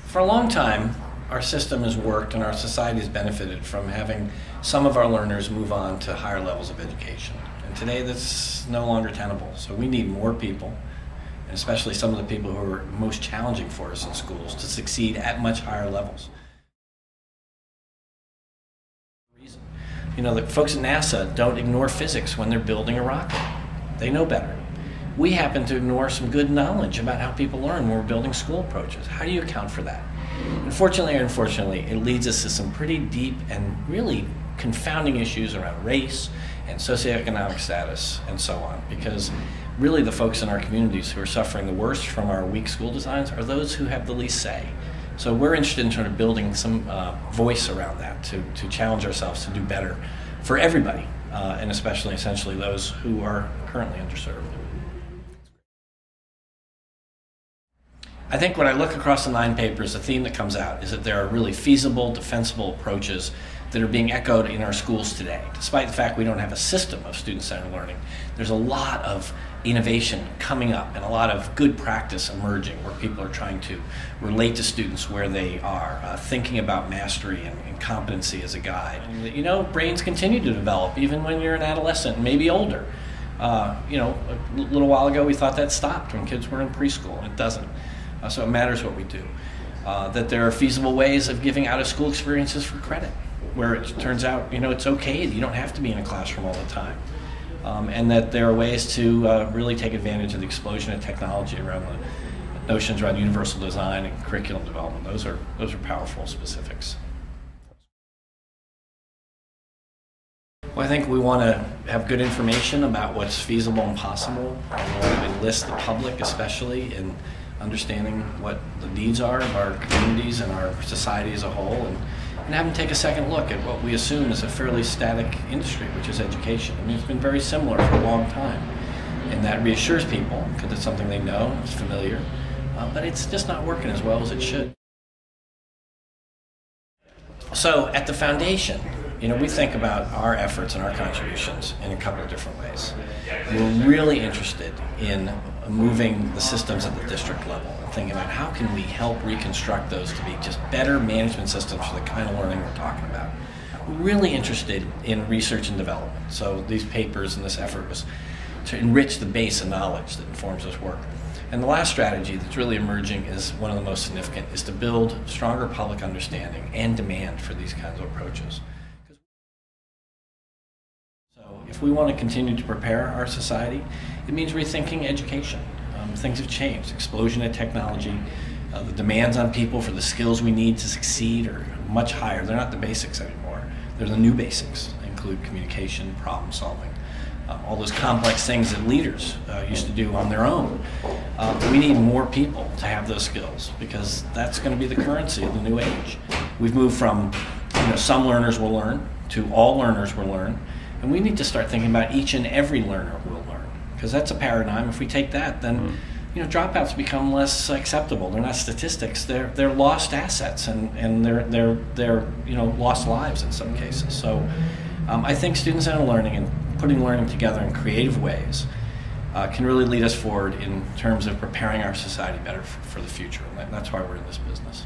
For a long time, our system has worked and our society has benefited from having some of our learners move on to higher levels of education. And today that's no longer tenable. So we need more people, and especially some of the people who are most challenging for us in schools, to succeed at much higher levels. You know, the folks at NASA don't ignore physics when they're building a rocket. They know better. We happen to ignore some good knowledge about how people learn when we're building school approaches. How do you account for that? Unfortunately or unfortunately, it leads us to some pretty deep and really confounding issues around race and socioeconomic status and so on, because really the folks in our communities who are suffering the worst from our weak school designs are those who have the least say. So we're interested in sort of building some voice around that to challenge ourselves to do better for everybody, and especially essentially those who are currently underserved. I think when I look across the 9 papers, the theme that comes out is that there are really feasible, defensible approaches that are being echoed in our schools today. Despite the fact we don't have a system of student-centered learning, there's a lot of innovation coming up and a lot of good practice emerging where people are trying to relate to students where they are, thinking about mastery and competency as a guide. And, you know, brains continue to develop even when you're an adolescent and maybe older. You know, a little while ago we thought that stopped when kids were in preschool, and it doesn't. So it matters what we do. That there are feasible ways of giving out-of-school experiences for credit, where it turns out, you know, it's okay, you don't have to be in a classroom all the time. And that there are ways to really take advantage of the explosion of technology around the notions around universal design and curriculum development. Those are powerful specifics. Well, I think we want to have good information about what's feasible and possible. We want to enlist the public, especially, in understanding what the needs are of our communities and our society as a whole, and have them take a second look at what we assume is a fairly static industry, which is education. I mean, it's been very similar for a long time, and that reassures people because it's something they know, it's familiar, but it's just not working as well as it should. So at the foundation, you know, we think about our efforts and our contributions in a couple of different ways. We're really interested in moving the systems at the district level and thinking about how can we help reconstruct those to be just better management systems for the kind of learning we're talking about. We're really interested in research and development. So these papers and this effort was to enrich the base of knowledge that informs this work. And the last strategy that's really emerging is one of the most significant, is to build stronger public understanding and demand for these kinds of approaches. If we want to continue to prepare our society, it means rethinking education. Things have changed. Explosion of technology, the demands on people for the skills we need to succeed are much higher. They're not the basics anymore. They're the new basics. They include communication, problem solving, all those complex things that leaders used to do on their own. We need more people to have those skills because that's going to be the currency of the new age. We've moved from, you know, some learners will learn to all learners will learn. And we need to start thinking about each and every learner will learn, because that's a paradigm. If we take that, then you know, dropouts become less acceptable. They're not statistics. They're lost assets, and they're you know, lost lives in some cases. So I think student-centered learning and putting learning together in creative ways can really lead us forward in terms of preparing our society better for the future. And that's why we're in this business.